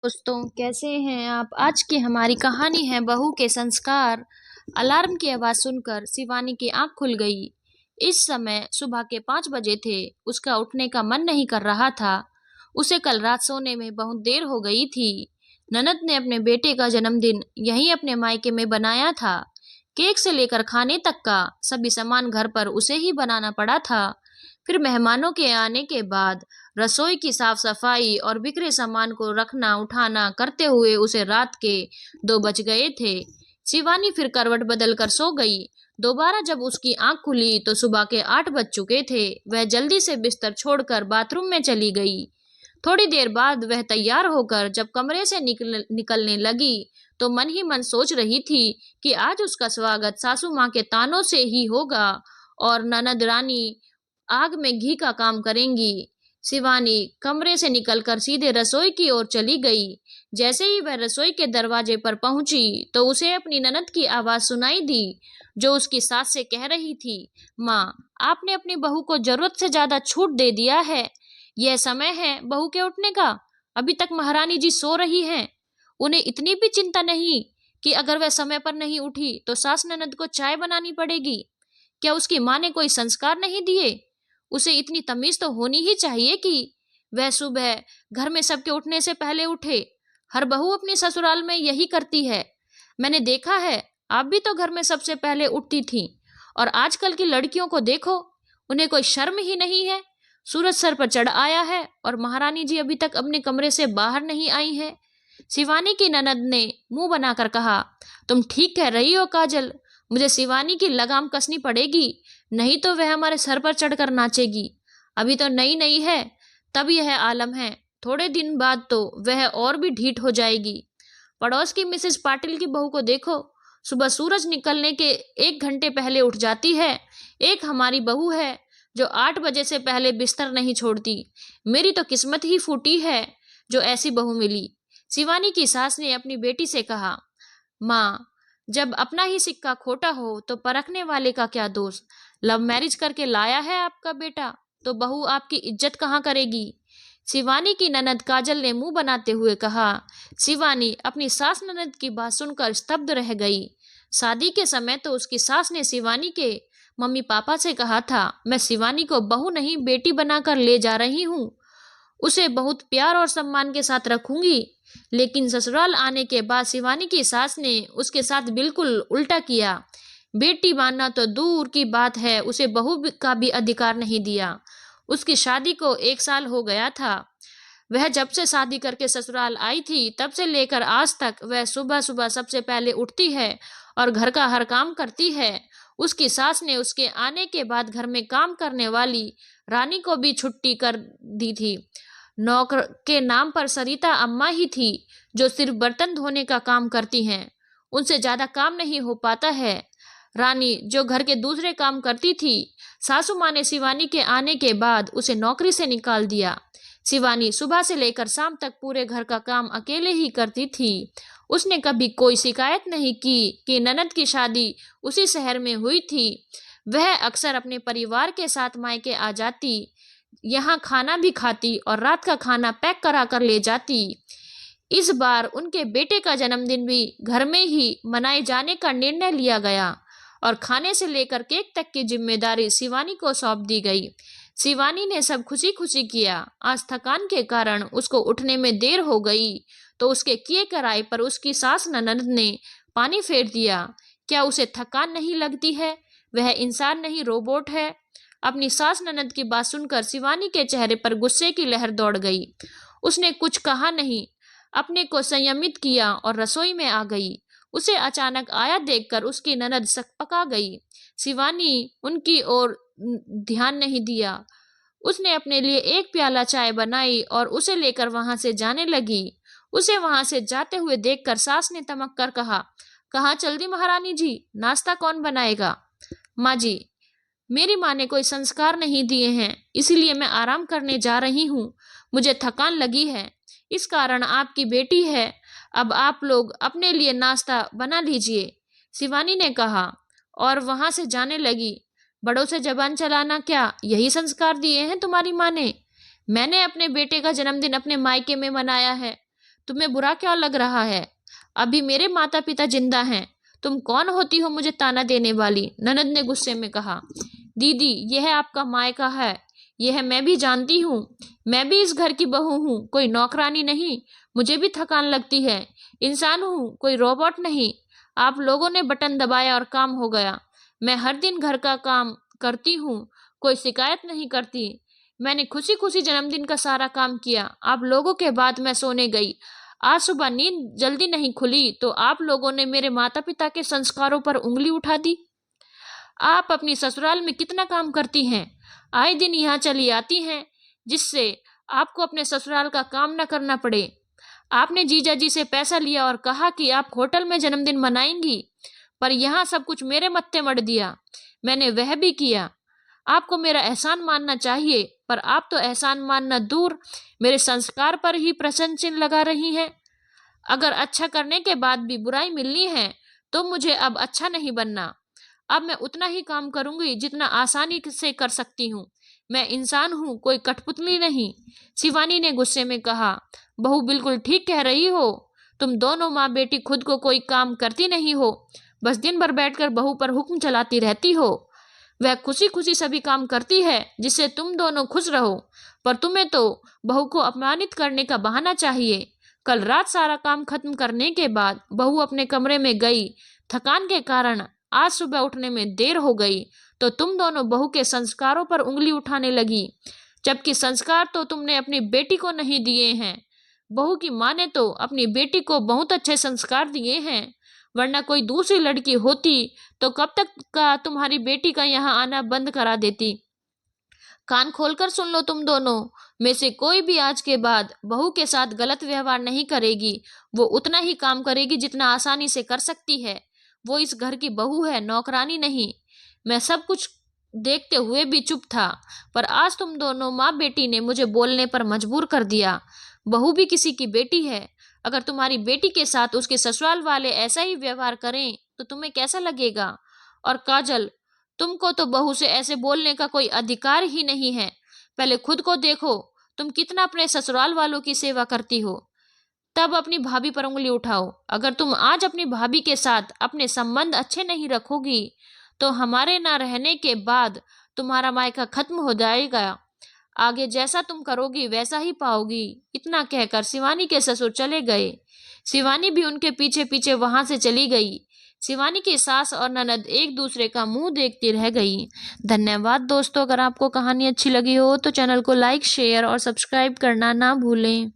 दोस्तों, कैसे हैं आप? आज की हमारी कहानी है बहू के संस्कार। अलार्म की आवाज सुनकर शिवानी की आंख खुल गई। इस समय सुबह के 5 बजे थे। उसका उठने का मन नहीं कर रहा था। उसे कल रात सोने में बहुत देर हो गई थी। ननद ने अपने बेटे का जन्मदिन यहीं अपने मायके में बनाया था। केक से लेकर खाने तक का सभी सामान घर पर उसे ही बनाना पड़ा था। फिर मेहमानों के आने के बाद रसोई की साफ सफाई और बिखरे सामान को रखना उठाना करते हुए उसे रात के 2 बज गए थे। शिवानी फिर करवट बदल कर सो गई। दोबारा जब उसकी आंख खुली तो सुबह के 8 बज चुके थे। वह जल्दी से बिस्तर छोड़कर बाथरूम में चली गई। थोड़ी देर बाद वह तैयार होकर जब कमरे से निकलने लगी तो मन ही मन सोच रही थी कि आज उसका स्वागत सासू माँ के तानों से ही होगा और ननद रानी आग में घी का काम करेंगी। शिवानी कमरे से निकलकर सीधे रसोई की ओर चली गई। जैसे ही वह रसोई के दरवाजे पर पहुंची तो उसे अपनी ननद की आवाज सुनाई दी, जो उसकी सास से कह रही थी, माँ, आपने अपनी बहू को जरूरत से ज्यादा छूट दे दिया है। यह समय है बहू के उठने का। अभी तक महारानी जी सो रही हैं। उन्हें इतनी भी चिंता नहीं कि अगर वह समय पर नहीं उठी तो सास ननद को चाय बनानी पड़ेगी। क्या उसकी माँ ने कोई संस्कार नहीं दिए? उसे इतनी तमीज तो होनी ही चाहिए कि वह सुबह घर में सबके उठने से पहले उठे। हर बहू अपनी ससुराल में यही करती है। मैंने देखा है, आप भी तो घर में सबसे पहले उठती थी। और आजकल की लड़कियों को देखो, उन्हें कोई शर्म ही नहीं है। सूरज सर पर चढ़ आया है और महारानी जी अभी तक अपने कमरे से बाहर नहीं आई है। शिवानी की ननद ने मुंह बनाकर कहा, तुम ठीक कह रही हो काजल। मुझे शिवानी की लगाम कसनी पड़ेगी, नहीं तो वह हमारे सर पर चढ़कर नाचेगी। अभी तो नई नई है, तब यह आलम है। थोड़े दिन बाद तो वह और भी ढीठ हो जाएगी। पड़ोस की मिसेस पाटिल की बहू को देखो, सुबह सूरज निकलने के 1 घंटे पहले उठ जाती है। एक हमारी बहू है जो 8 बजे से पहले बिस्तर नहीं छोड़ती। मेरी तो किस्मत ही फूटी है जो ऐसी बहू मिली। शिवानी की सास ने अपनी बेटी से कहा, माँ, जब अपना ही सिक्का खोटा हो तो परखने वाले का क्या दोष। लव मैरिज करके लाया है आपका बेटा, तो बहू आपकी इज्जत कहाँ करेगी। शिवानी की ननद काजल ने मुंह बनाते हुए कहा। शिवानी अपनी सास ननद की बात सुनकर स्तब्ध रह गई। शादी के समय तो उसकी सास ने शिवानी के मम्मी पापा से कहा था, मैं शिवानी को बहू नहीं बेटी बनाकर ले जा रही हूँ, उसे बहुत प्यार और सम्मान के साथ रखूंगी। लेकिन ससुराल आने के बाद शिवानी की सास ने उसके साथ बिल्कुल उल्टा किया। बेटी मानना तो दूर की बात है, उसे का भी अधिकार नहीं दिया। उसकी शादी को 1 साल हो गया था। वह जब से शादी करके ससुराल आई थी तब से लेकर आज तक वह सुबह सुबह सबसे पहले उठती है और घर का हर काम करती है। उसकी सास ने उसके आने के बाद घर में काम करने वाली रानी को भी छुट्टी कर दी थी। नौकर के नाम पर सरिता अम्मा ही थी जो सिर्फ बर्तन धोने का काम करती हैं। उनसे ज्यादा काम नहीं हो पाता है। रानी जो घर के दूसरे काम करती थी, सासू माँ ने शिवानी के आने के बाद उसे नौकरी से निकाल दिया। शिवानी सुबह से लेकर शाम तक पूरे घर का काम अकेले ही करती थी। उसने कभी कोई शिकायत नहीं की कि ननद की शादी उसी शहर में हुई थी। वह अक्सर अपने परिवार के साथ मायके आ जाती, यहाँ खाना भी खाती और रात का खाना पैक करा कर ले जाती। इस बार उनके बेटे का जन्मदिन भी घर में ही मनाए जाने का निर्णय लिया गया और खाने से लेकर केक तक की जिम्मेदारी शिवानी को सौंप दी गई। शिवानी ने सब खुशी खुशी किया। आज थकान के कारण उसको उठने में देर हो गई तो उसके किए कराए पर उसकी सास ननद ने पानी फेर दिया। क्या उसे थकान नहीं लगती है? वह इंसान नहीं, रोबोट है। अपनी सास ननद की बात सुनकर शिवानी के चेहरे पर गुस्से की लहर दौड़ गई। उसने कुछ कहा नहीं, अपने को संयमित किया और रसोई में आ गई। उसे अचानक आया देखकर उसकी ननद सकपका गई। शिवानी उनकी ओर ध्यान नहीं दिया। उसने अपने लिए एक प्याला चाय बनाई और उसे लेकर वहां से जाने लगी। उसे वहां से जाते हुए देखकर सास ने तमक कर कहा, कहाँ चल दी महारानी जी? नाश्ता कौन बनाएगा? माँ जी, मेरी माँ ने कोई संस्कार नहीं दिए हैं, इसीलिए मैं आराम करने जा रही हूँ। मुझे थकान लगी है, इस कारण आपकी बेटी है। अब आप लोग अपने लिए नाश्ता बना लीजिए, शिवानी ने कहा और वहां से जाने लगी। बड़ों से जबान चलाना, क्या यही संस्कार दिए हैं तुम्हारी माँ ने? मैंने अपने बेटे का जन्मदिन अपने मायके में मनाया है, तुम्हें बुरा क्या लग रहा है? अभी मेरे माता पिता जिंदा हैं। तुम कौन होती हो मुझे ताना देने वाली? ननद ने गुस्से में कहा। दीदी, यह आपका मायका है, यह मैं भी जानती हूँ। मैं भी इस घर की बहू हूँ, कोई नौकरानी नहीं। मुझे भी थकान लगती है। इंसान हूँ, कोई रोबोट नहीं। आप लोगों ने बटन दबाया और काम हो गया। मैं हर दिन घर का काम करती हूँ, कोई शिकायत नहीं करती। मैंने खुशी खुशी जन्मदिन का सारा काम किया। आप लोगों के बाद मैं सोने गई। आज सुबह नींद जल्दी नहीं खुली तो आप लोगों ने मेरे माता पिता के संस्कारों पर उंगली उठा दी। आप अपनी ससुराल में कितना काम करती हैं, आए दिन यहाँ चली आती हैं, जिससे आपको अपने ससुराल का काम न करना पड़े। आपने जीजा जी से पैसा लिया और कहा कि आप होटल में जन्मदिन मनाएंगी, पर यहाँ सब कुछ मेरे मत्थे मढ़ दिया। मैंने वह भी किया। आपको मेरा एहसान मानना चाहिए, पर आप तो एहसान मानना दूर, मेरे संस्कार पर ही प्रश्न चिन्ह लगा रही हैं। अगर अच्छा करने के बाद भी बुराई मिलनी है तो मुझे अब अच्छा नहीं बनना। अब मैं उतना ही काम करूंगी जितना आसानी से कर सकती हूँ। मैं इंसान हूँ, कोई कठपुतली नहीं। शिवानी ने गुस्से में कहा। बहू बिल्कुल ठीक कह रही हो। तुम दोनों माँ बेटी खुद को कोई काम करती नहीं हो, बस दिन भर बैठकर बहू पर हुक्म चलाती रहती हो। वह खुशी खुशी सभी काम करती है जिससे तुम दोनों खुश रहो, पर तुम्हें तो बहू को अपमानित करने का बहाना चाहिए। कल रात सारा काम खत्म करने के बाद बहू अपने कमरे में गई। थकान के कारण आज सुबह उठने में देर हो गई तो तुम दोनों बहू के संस्कारों पर उंगली उठाने लगी, जबकि संस्कार तो तुमने अपनी बेटी को नहीं दिए हैं। बहू की माँ ने तो अपनी बेटी को बहुत अच्छे संस्कार दिए हैं, वरना कोई दूसरी लड़की होती तो कब तक का तुम्हारी बेटी का यहाँ आना बंद करा देती। कान खोलकर सुन लो, तुम दोनों में से कोई भी आज के बाद बहू के साथ गलत व्यवहार नहीं करेगी। वो उतना ही काम करेगी जितना आसानी से कर सकती है। वो इस घर की बहू है, नौकरानी नहीं। मैं सब कुछ देखते हुए भी चुप था, पर आज तुम दोनों माँ बेटी ने मुझे बोलने पर मजबूर कर दिया। बहू भी किसी की बेटी है। अगर तुम्हारी बेटी के साथ उसके ससुराल वाले ऐसा ही व्यवहार करें तो तुम्हें कैसा लगेगा? और काजल, तुमको तो बहू से ऐसे बोलने का कोई अधिकार ही नहीं है। पहले खुद को देखो, तुम कितना अपने ससुराल वालों की सेवा करती हो, तब अपनी भाभी पर उंगली उठाओ। अगर तुम आज अपनी भाभी के साथ अपने संबंध अच्छे नहीं रखोगी तो हमारे ना रहने के बाद तुम्हारा मायका खत्म हो जाएगा। आगे जैसा तुम करोगी वैसा ही पाओगी। इतना कहकर शिवानी के ससुर चले गए। शिवानी भी उनके पीछे पीछे वहां से चली गई। शिवानी की सास और ननद एक दूसरे का मुंह देखती रह गई। धन्यवाद दोस्तों। अगर आपको कहानी अच्छी लगी हो तो चैनल को लाइक, शेयर और सब्सक्राइब करना ना भूलें।